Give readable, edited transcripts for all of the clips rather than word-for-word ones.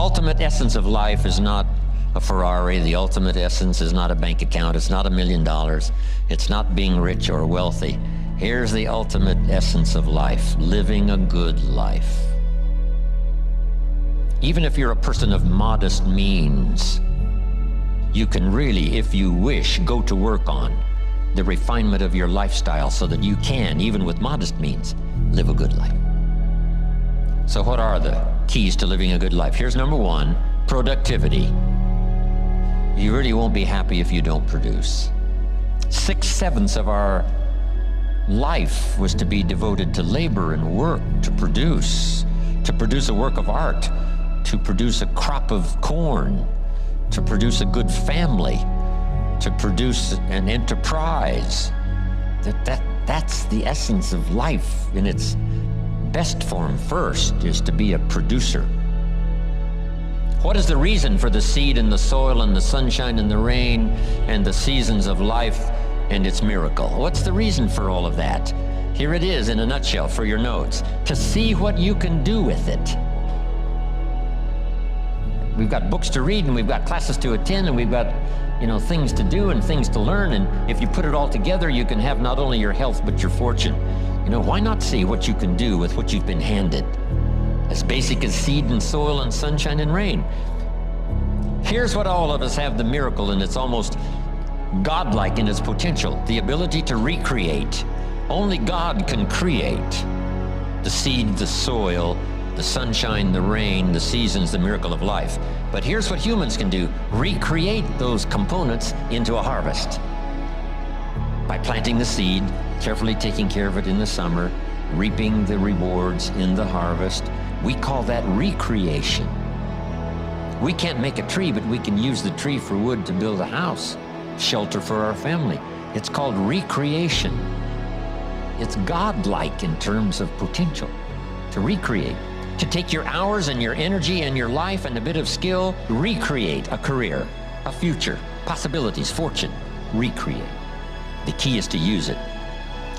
ultimate essence of life is not a Ferrari. The ultimate essence is not a bank account. It's not $1 million. It's not being rich or wealthy. Here's the ultimate essence of life: living a good life. Even if you're a person of modest means, you can really, if you wish, go to work on the refinement of your lifestyle so that you can, even with modest means, live a good life. So what are the keys to living a good life? Here's number one: productivity. You really won't be happy if you don't produce. 6/7 of our life was to be devoted to labor and work, to produce a work of art, to produce a crop of corn, to produce a good family, to produce an enterprise. That's the essence of life in its best form. First is to be a producer. What is the reason for the seed and the soil and the sunshine and the rain and the seasons of life and its miracle? What's the reason for all of that? Here it is in a nutshell for your notes: to see what you can do with it. We've got books to read, and we've got classes to attend, and we've got, things to do and things to learn. And if you put it all together, you can have not only your health, but your fortune. Why not see what you can do with what you've been handed? As basic as seed and soil and sunshine and rain. Here's what all of us have: the miracle, and it's almost godlike in its potential: the ability to recreate. Only God can create the seed, the soil, the sunshine, the rain, the seasons, the miracle of life. But here's what humans can do: recreate those components into a harvest. By planting the seed, carefully taking care of it in the summer, reaping the rewards in the harvest. We call that recreation. We can't make a tree, but we can use the tree for wood to build a house, shelter for our family. It's called recreation. It's godlike in terms of potential to recreate. To take your hours and your energy and your life and a bit of skill, recreate a career, a future, possibilities, fortune. Recreate. The key is to use it.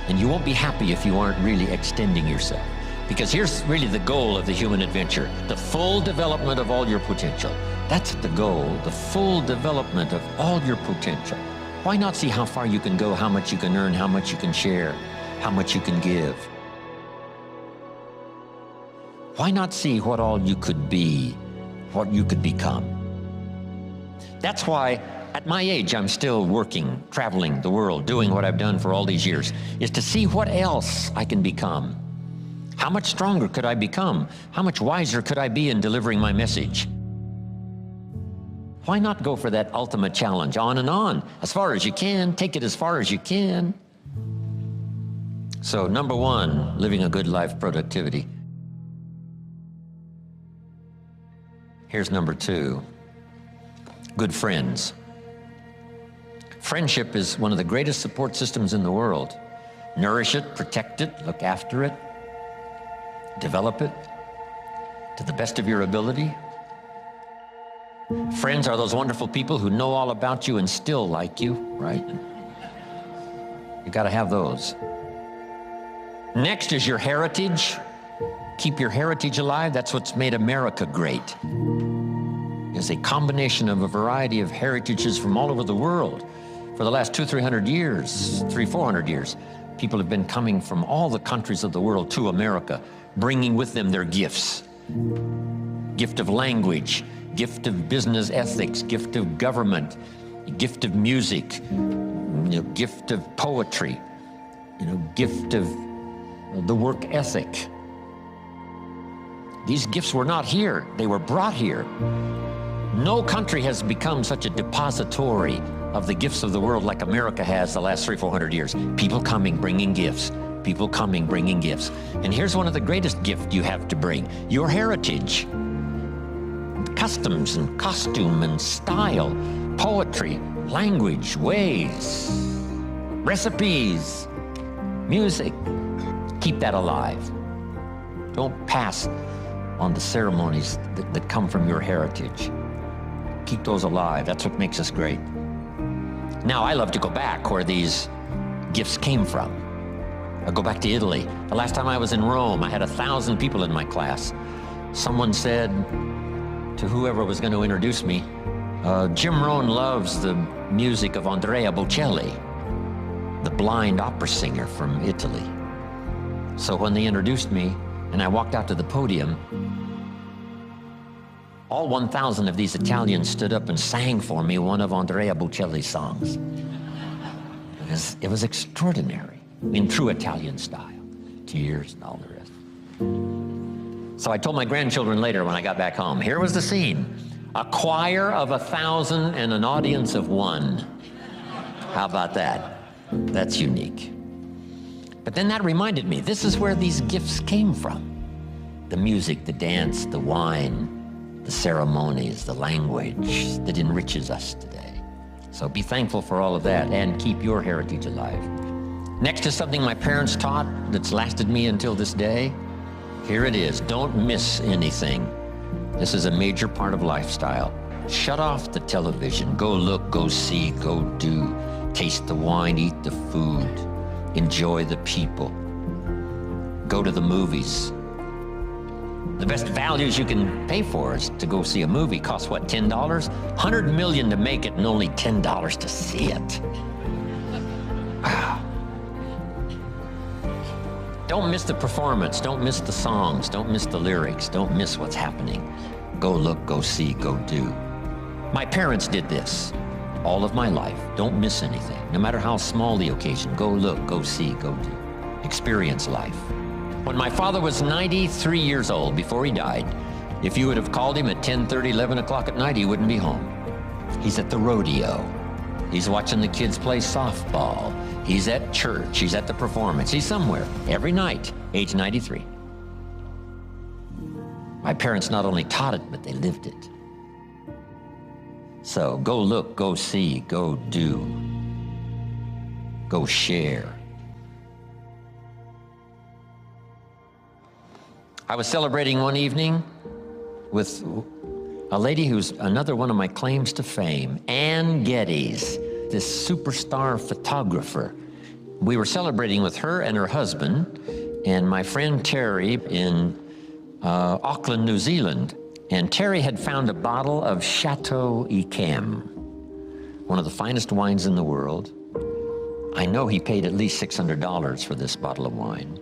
And you won't be happy if you aren't really extending yourself. Because here's really the goal of the human adventure: the full development of all your potential. That's the goal, the full development of all your potential. Why not see how far you can go, how much you can earn, how much you can share, how much you can give? Why not see what all you could be, what you could become? That's why at my age I'm still working, traveling the world, doing what I've done for all these years, is to see what else I can become. How much stronger could I become? How much wiser could I be in delivering my message? Why not go for that ultimate challenge? On and on, as far as you can. Take it as far as you can. So number one, living a good life, productivity. Here's number two, good friends. Friendship is one of the greatest support systems in the world. Nourish it, protect it, look after it, develop it to the best of your ability. Friends are those wonderful people who know all about you and still like you, right? You got to have those. Next is your heritage. Keep your heritage alive. That's what's made America great. It's a combination of a variety of heritages from all over the world. For the last 200-300 years, 300-400 years, people have been coming from all the countries of the world to America, bringing with them their gifts. Gift of language, gift of business ethics, gift of government, gift of music, gift of poetry, gift of the work ethic. These gifts were not here, they were brought here. No country has become such a depository of the gifts of the world like America has the last 300-400 years. People coming, bringing gifts. People coming, bringing gifts. And here's one of the greatest gifts you have to bring: your heritage. Customs and costume and style, poetry, language, ways, recipes, music. Keep that alive. Don't pass on the ceremonies that come from your heritage. Keep those alive. That's what makes us great. Now, I love to go back where these gifts came from. I go back to Italy. The last time I was in Rome, I had 1,000 people in my class. Someone said, to whoever was going to introduce me, Jim Rohn loves the music of Andrea Bocelli, the blind opera singer from Italy. So when they introduced me and I walked out to the podium, all 1,000 of these Italians stood up and sang for me one of Andrea Bocelli's songs. It was extraordinary, in true Italian style. Tears and all the rest. So I told my grandchildren later when I got back home, here was the scene. A choir of 1,000 and an audience of 1. How about that? That's unique. But then that reminded me, this is where these gifts came from. The music, the dance, the wine, the ceremonies, the language that enriches us today. So be thankful for all of that and keep your heritage alive. Next is something my parents taught that's lasted me until this day. Here it is, don't miss anything. This is a major part of lifestyle. Shut off the television, go look, go see, go do. Taste the wine, eat the food, enjoy the people. Go to the movies. The best values you can pay for is to go see a movie. Costs what, $10? $100 million to make it and only $10 to see it. Wow. Don't miss the performance, don't miss the songs, don't miss the lyrics, don't miss what's happening. Go look, go see, go do. My parents did this all of my life. Don't miss anything, no matter how small the occasion. Go look, go see, go do. Experience life. When my father was 93 years old, before he died, if you would have called him at 10:30, 11 o'clock at night, he wouldn't be home. He's at the rodeo. He's watching the kids play softball. He's at church. He's at the performance. He's somewhere every night, age 93. My parents not only taught it, but they lived it. So go look, go see, go do, go share. I was celebrating one evening with a lady who's another one of my claims to fame, Ann Geddes, this superstar photographer. We were celebrating with her and her husband and my friend Terry in Auckland, New Zealand. And Terry had found a bottle of Chateau Yquem, one of the finest wines in the world. I know he paid at least $600 for this bottle of wine.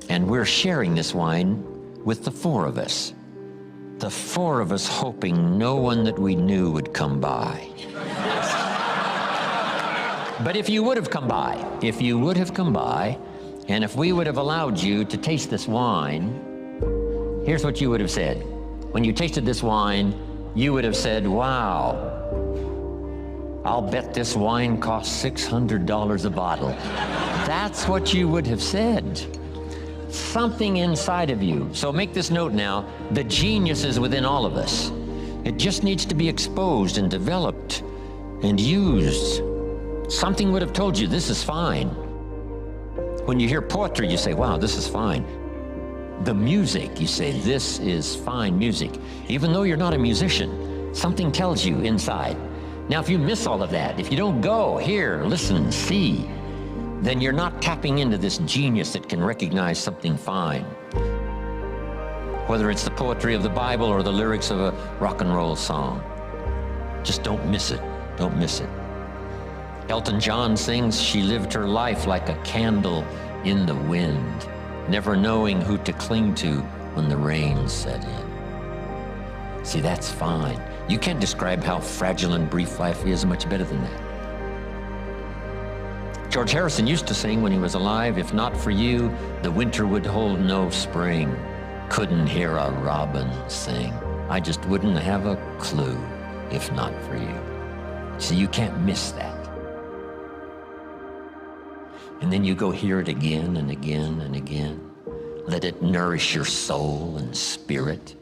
And we're sharing this wine with the 4 of us. The 4 of us hoping no one that we knew would come by. But if you would have come by, and if we would have allowed you to taste this wine, here's what you would have said. When you tasted this wine, you would have said, wow, I'll bet this wine costs $600 a bottle. That's what you would have said. Something inside of you. So make this note now, the genius is within all of us. It just needs to be exposed and developed and used. Something would have told you this is fine. When you hear poetry, you say, wow, this is fine. The music, you say, this is fine music. Even though you're not a musician, something tells you inside. Now, if you miss all of that, if you don't go, hear, listen, see, then you're not tapping into this genius that can recognize something fine. Whether it's the poetry of the Bible or the lyrics of a rock and roll song. Just don't miss it. Don't miss it. Elton John sings, she lived her life like a candle in the wind, never knowing who to cling to when the rain set in. See, that's fine. You can't describe how fragile and brief life is much better than that. George Harrison used to sing when he was alive, if not for you, the winter would hold no spring. Couldn't hear a robin sing. I just wouldn't have a clue if not for you. See, you can't miss that. And then you go hear it again and again and again. Let it nourish your soul and spirit.